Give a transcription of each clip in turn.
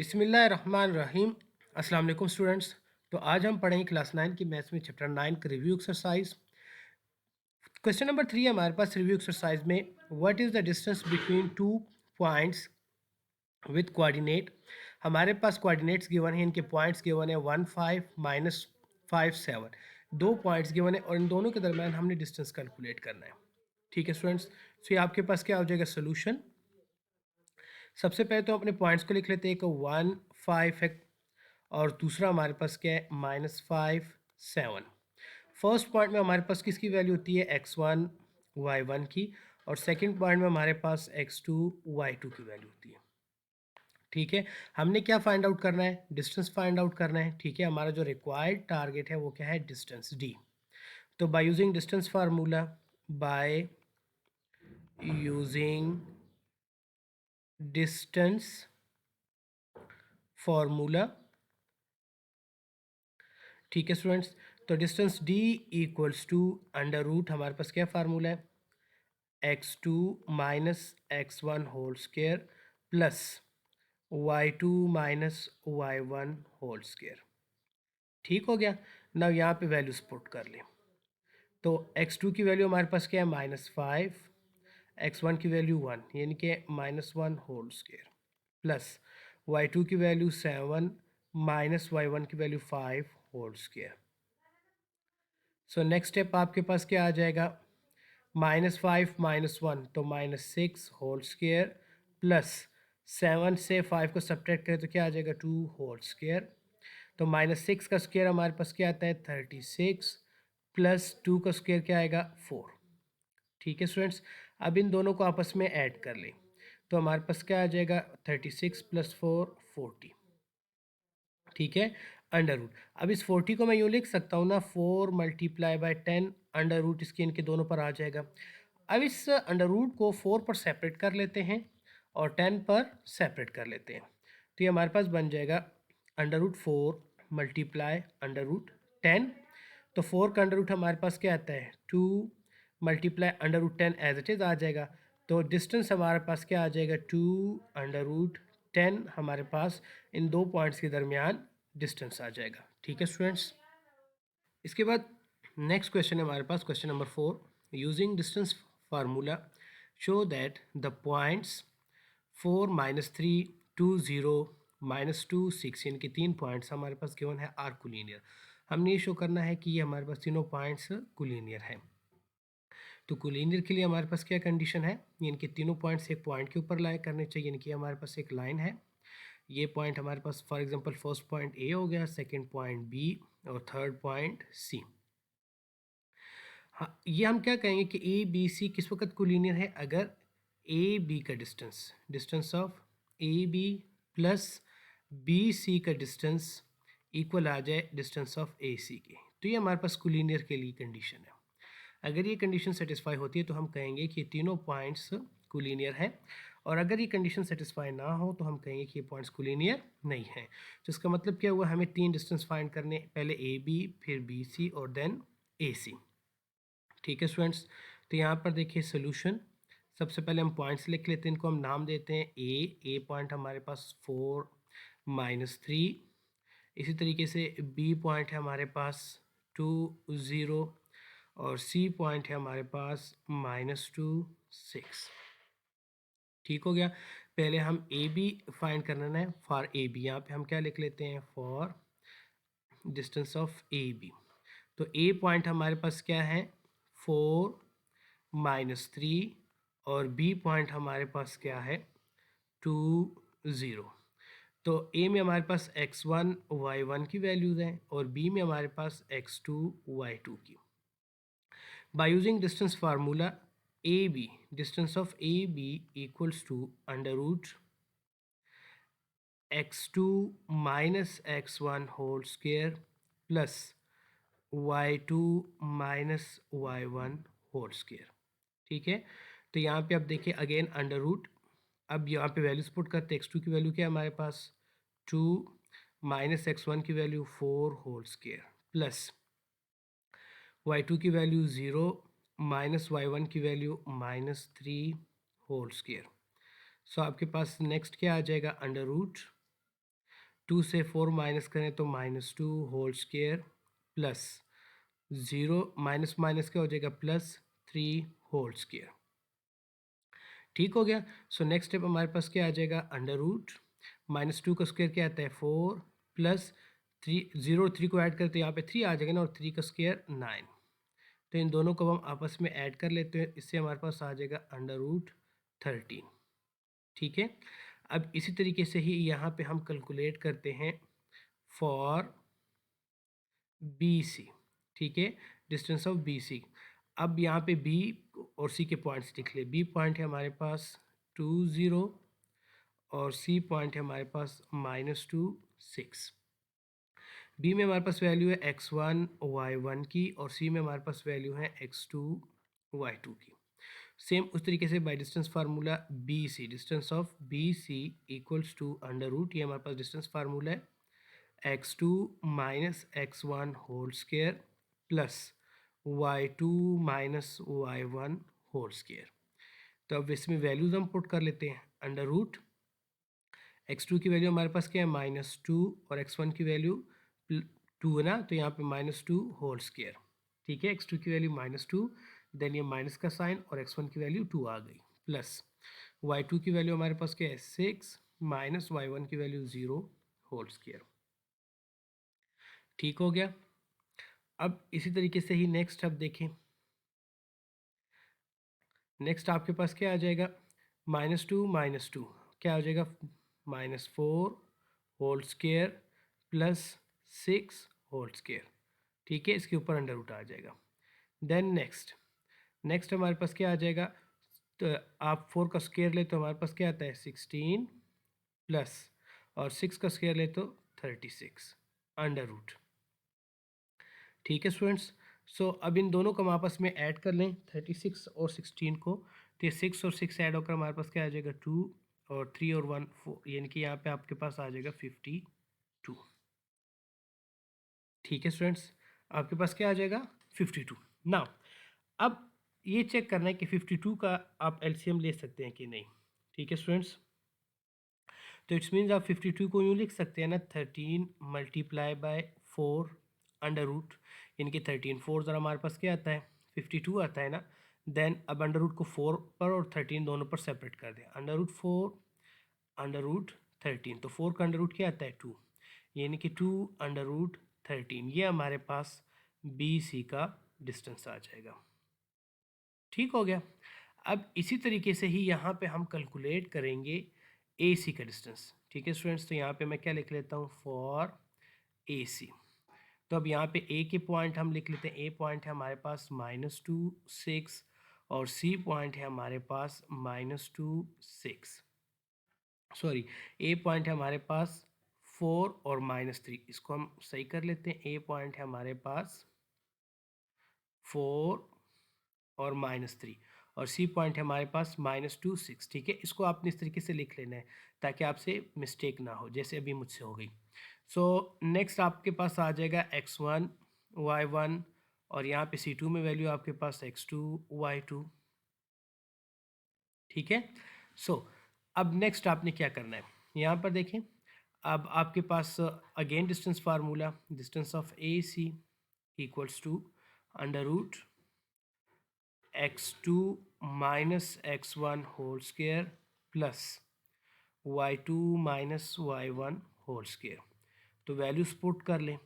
बिस्मिल्लाहिर्रहमानिर्रहीम। अस्सलाम वालेकुम स्टूडेंट्स। तो आज हम पढ़ेंगे क्लास 9 की मैथ्स में चैप्टर 9 का रिव्यू एक्सरसाइज। क्वेश्चन नंबर 3 है हमारे पास रिव्यू एक्सरसाइज में। What is the distance between two points with coordinate. हमारे पास कोऑर्डिनेट्स गिवन है, इनके पॉइंट्स गिवन है 1 5 माइनस 5 7। दो पॉइंट्स गिवन है और इन दोनों के दरमियान हमने डिस्टेंस कैलकुलेट करना है। ठीक है स्टूडेंट्स, तो ये आपके पास क्या हो जाएगा सोल्यूशन। सबसे पहले तो अपने पॉइंट्स को लिख लेते हैं। एक 1 5 है और दूसरा हमारे पास क्या है -5 7। फर्स्ट पॉइंट में हमारे पास किसकी वैल्यू होती है x1 y1 की, और सेकंड पॉइंट में हमारे पास x2 y2 की वैल्यू होती है। ठीक है, हमने क्या फाइंड आउट करना है, डिस्टेंस फाइंड आउट करना है। ठीक है, हमारा जो रिक्वायर्ड टारगेट है वो क्या है, डिस्टेंस d। तो by using distance formula, by using distance formula, ठीक है स्टूडेंट्स, तो distance d equals to under root, हमारे पास क्या फार्मूला है, x2 minus x1 whole square plus y2 minus y1 whole square. ठीक हो गया। ना यहाँ पे वैल्यूज पुट कर लें। तो x2 की वैल्यू हमारे पास क्या है -5, x1 की वैल्यू 1 यानी कि -1 होल स्केयर प्लस y2 की वैल्यू 7 माइनस y1 की value 5 whole square. So next step आपके पास क्या आ जाएगा, -5 -1 तो -6 होल स्केयर प्लस 7 से 5 को सब्ट्रैक्ट करें तो क्या आ जाएगा 2 होल स्केयर। तो -6 का स्केयर हमारे पास क्या आता है 36 प्लस 2 का स्केयर क्या आएगा 4। ठीक है स्टूडेंट्स, अब इन दोनों को आपस में ऐड कर लें तो हमारे पास क्या आ जाएगा 36 प्लस 4 40। ठीक है, अंडर रूट। अब इस 40 को मैं यूँ लिख सकता हूँ ना, 4 मल्टीप्लाई बाय 10 अंडर रूट इसके इनके दोनों पर आ जाएगा। अब इस अंडर रूट को 4 पर सेपरेट कर लेते हैं और 10 पर सेपरेट कर लेते हैं। तो ये हमारे पास बन जाएगा under root 4 multiply under root 10। तो 4 का अंडर रूट हमारे पास क्या आता है 2 multiply under root 10 as it is आ जाएगा। तो डिस्टेंस हमारे पास क्या आ जाएगा 2 अंडर रूट 10, हमारे पास इन दो पॉइंट्स के दरमियान डिस्टेंस आ जाएगा। ठीक है स्टूडेंट्स, इसके बाद नेक्स्ट क्वेश्चन है हमारे पास question number 4। Using distance formula show that the points 4 -3 2 0 -2 6 यानी कि तीन पॉइंट्स हमारे पास गिवन है आर कोलिनियर। हमने ये शो करना है कि ये हमारे पास तीनों पॉइंट्स कोलिनियर हैं। तो कोलिनियर के लिए हमारे पास क्या कंडीशन है, इनके तीनों पॉइंट्स एक पॉइंट के ऊपर लाई करने चाहिए, यानी कि हमारे पास एक लाइन है। ये पॉइंट हमारे पास for example first point A हो गया, सेकंड पॉइंट बी और थर्ड पॉइंट सी। हाँ, ये हम क्या कहेंगे कि ए बी सी किस वक्त कोलिनियर है, अगर ए बी का distance, distance of A B plus B C का डिस्टेंस इक्वल आ जाए डिस्टेंस ऑफ ए सी के। तो ये हमारे पास कोलिनियर के लिए कंडीशन है। अगर ये कंडीशन सेटिस्फाई होती है तो हम कहेंगे कि ये तीनों पॉइंट्स कोलिनियर हैं, और अगर ये कंडीशन सेटिस्फाई ना हो तो हम कहेंगे कि ये पॉइंट्स कोलिनियर नहीं हैं। तो इसका मतलब क्या हुआ, हमें तीन डिस्टेंस फाइंड करने, पहले ए बी फिर बी सी और देन ए सी। ठीक है स्टूडेंट्स, तो यहाँ पर देखिए सोल्यूशन। सबसे पहले हम पॉइंट्स लिख लेते हैं, इनको हम नाम देते हैं ए पॉइंट हमारे पास 4 -3। इसी तरीके से बी पॉइंट है हमारे पास 2 0 और सी पॉइंट है हमारे पास -2 6। ठीक हो गया। पहले हम ए बी फाइंड करना है फॉर ए बी, यहाँ पे हम क्या लिख लेते हैं for distance of A B. तो ए पॉइंट हमारे पास क्या है 4 -3 और बी पॉइंट हमारे पास क्या है 2 0। तो ए में हमारे पास x1 y1 की वैल्यूज़ हैं और बी में हमारे पास x2 y2 की। By using distance formula A B, distance of A B equals to under root x2 minus x1 whole square plus y2 minus y1 whole square. ठीक है, तो यहाँ पे अब देखिए अगेन अंडर रूट। अब यहाँ पे वैल्यूज पुट करते हैं, x2 की वैल्यू क्या है हमारे पास 2 माइनस x1 की value 4 whole square plus y2 की वैल्यू 0 माइनस y1 की वैल्यू -3 होल स्क्वेयर। सो आपके पास नेक्स्ट क्या आ जाएगा अंडर रूट 2 से 4 माइनस करें तो -2 whole square plus 0 minus minus क्या हो जाएगा +3 होल स्क्वायर। ठीक हो गया। सो नेक्स्ट स्टेप हमारे पास क्या आ जाएगा, अंडर रूट -2 का स्क्वायर क्या आता है 4 प्लस 3, 0 और 3 को ऐड करते हैं यहाँ पे 3 आ जाएगा ना, और 3 का स्क्वायर 9। तो इन दोनों को हम आपस में ऐड कर लेते हैं, इससे हमारे पास आ जाएगा √13। ठीक है। अब इसी तरीके से ही यहाँ पे हम कैलकुलेट करते हैं फॉर बी सी। ठीक है, डिस्टेंस ऑफ बी सी। अब यहाँ पे बी और सी के पॉइंट्स लिख ले। बी पॉइंट है हमारे पास 2 0 और सी पॉइंट है हमारे पास -2 6। बी में हमारे पास वैल्यू है x1 y1 की, और सी में हमारे पास वैल्यू है x2 y2 की। सेम उस तरीके से by distance formula B C, distance of B C equals to under root, ये हमारे पास डिस्टेंस फार्मूला है x2 minus x1 whole square plus y2 minus y1 whole square. तो अब इसमें वैल्यूज हम पुट कर लेते हैं। अंडर रूट x2 की वैल्यू हमारे पास क्या है -2, और x1 की वैल्यू 2 है ना, तो यहाँ पे -2 होल स्क्वायर। ठीक है, x2 की वैल्यू -2, देन ये माइनस का साइन, और x1 की वैल्यू 2 आ गई, प्लस y2 की वैल्यू हमारे पास क्या है 6 माइनस y1 की वैल्यू 0 होल स्क्वायर। ठीक हो गया। अब इसी तरीके से ही नेक्स्ट अब देखें, नेक्स्ट आपके पास क्या आ जाएगा -2 क्या आ जाएगा -4 whole square plus 6 whole square. ठीक है, इसके ऊपर अंडर रूट आ जाएगा। देन नेक्स्ट हमारे पास क्या आ जाएगा, तो आप 4 का स्क्वायर ले तो हमारे पास क्या आता है 16 प्लस, और 6 का स्क्वायर ले तो 36 अंडर रूट। ठीक है स्टूडेंट्स। सो अब इन दोनों को हम आपस में ऐड कर लें 36 और 16 को, तो ये 6 और 6 ऐड होकर हमारे पास क्या आ जाएगा 2, और 3 और 1 4, यानी कि यहाँ पे आपके पास आ जाएगा 52। ठीक है स्टूडेंट्स, आपके पास क्या आ जाएगा 52। नाउ अब ये चेक करना है कि 52 का आप एलसीएम ले सकते हैं कि नहीं। ठीक है स्टूडेंट्स, तो इट्स मीन्स आप 52 को यूँ लिख सकते हैं ना 13 मल्टीप्लाई बाय 4 अंडर रूट, इनके 13 4 ज़रा हमारे पास क्या आता है 52 आता है ना। देन अब अंडर रूट को 4 पर और 13 दोनों पर सेपरेट कर दें, अंडर रूट 4 अंडर रूट 13, तो 4 का अंडर रूट क्या आता है 2, यानी कि 2 अंडर रूट 13, ये हमारे पास बी सी का डिस्टेंस आ जाएगा। ठीक हो गया। अब इसी तरीके से ही यहाँ पे हम कैलकुलेट करेंगे ए सी का डिस्टेंस। ठीक है स्टूडेंट्स, तो यहाँ पे मैं क्या लिख लेता हूँ फॉर ए सी। तो अब यहाँ पे ए के पॉइंट हम लिख लेते हैं, ए पॉइंट है हमारे पास -2 6, और सी पॉइंट है हमारे पास -2 6, सॉरी ए पॉइंट है हमारे पास 4 और -3, इसको हम सही कर लेते हैं। ए पॉइंट है हमारे पास 4 और -3, और सी पॉइंट है हमारे पास -2 6। ठीक है, इसको आपने इस तरीके से लिख लेना है ताकि आपसे मिस्टेक ना हो, जैसे अभी मुझसे हो गई। सो नेक्स्ट आपके पास आ जाएगा x1 y1, और यहाँ पे C2 में वैल्यू आपके पास x2 y2। ठीक है। सो अब नेक्स्ट आपने क्या करना है, यहाँ पर देखें, अब आपके पास again distance formula, distance of A C equals to under root x2 minus x1 whole square plus y2 minus y1 whole square. तो वैल्यूज पुट कर लें,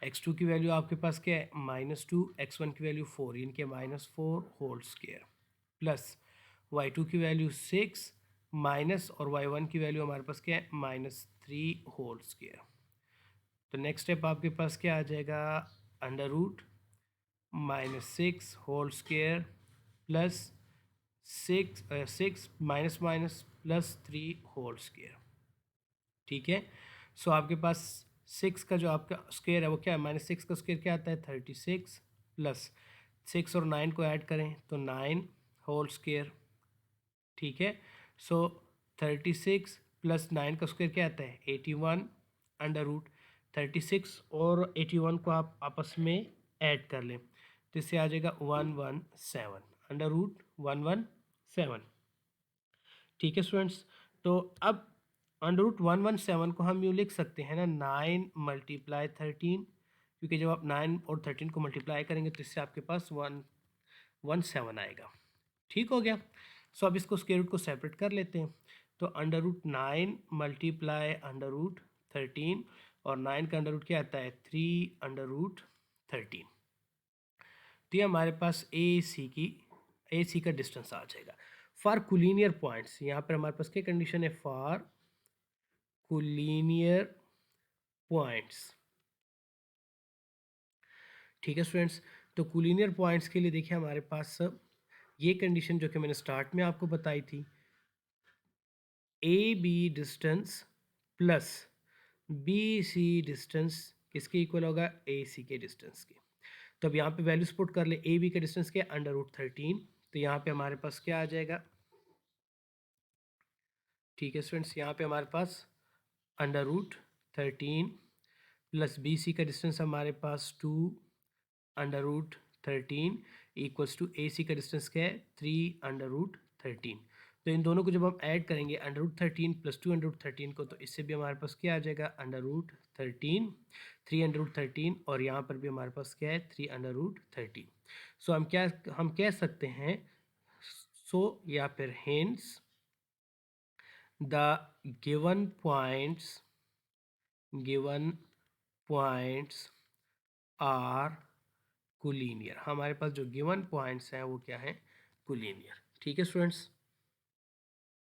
x2 की वैल्यू आपके पास क्या है -2, x1 की वैल्यू 4, इनके -4 होल स्क्वायर प्लस y2 की वैल्यू 6 माइनस, और y1 की वैल्यू हमारे पास क्या है -3 होल स्क्वायर। तो नेक्स्ट स्टेप आपके पास क्या आ जाएगा under root -6 whole square plus 6 minus minus +3 whole square. ठीक है। सो आपके पास 6 का जो आपका स्क्वायर है वो क्या है -6 का स्क्वायर क्या आता है 36, प्लस 6 और 9 को ऐड करें तो 9 होल स्क्वायर। ठीक है। सो 36 प्लस 9 का स्क्वायर क्या आता है 81 अंडर रूट 36 और 81 को आप आपस में ऐड कर लें तो इससे आ जाएगा 117 अंडर रूट 117। ठीक है स्टूडेंट्स, तो अब अंडर रूट 117 को हम यूँ लिख सकते हैं ना 9 मल्टीप्लाई 13, क्योंकि जब आप 9 और 13 को मल्टीप्लाई करेंगे तो इससे आपके पास 117 आएगा। ठीक हो गया। सो अब इसको स्क्वायर रूट को सेपरेट कर लेते हैं। तो under root 9 multiply under root 13, और 9 का अंडर रूट क्या आता है 3 अंडर रूट 13। तो ये हमारे पास ए सी का डिस्टेंस आ जाएगा। फॉर कोलिनियर पॉइंट्स, यहाँ पर हमारे पास क्या कंडीशन है, फॉर कोलिनियर पॉइंट्स। ठीक है स्टूडेंट्स, तो कोलिनियर पॉइंट्स के लिए देखिए हमारे पास ये कंडीशन जो कि मैंने स्टार्ट में आपको बताई थी, A B distance plus B C distance किसके इक्वल होगा, ए सी के डिस्टेंस के। तो अब यहाँ पे वैल्यूज पुट कर ले, ए बी का डिस्टेंस क्या है अंडर रूट 13, तो यहाँ पे हमारे पास क्या आ जाएगा, ठीक है स्टूडेंट्स, यहाँ पे हमारे पास under root 13 plus B C का डिस्टेंस हमारे पास 2 under root 13 equals to A C का डिस्टेंस क्या है 3 अंडर रूट 13। तो इन दोनों को जब हम ऐड करेंगे under root 13 plus 2 under root 13 को, तो इससे भी हमारे पास क्या आ जाएगा अंडर रूट 13, 3 अंडर रूट 13, और यहाँ पर भी हमारे पास क्या है 3 अंडर रूट 13। सो हम कह सकते हैं, सो या फिर hence the given points are collinear. हमारे पास जो गिवन पॉइंट्स हैं वो क्या है, कोलिनियर। ठीक है स्टूडेंट्स।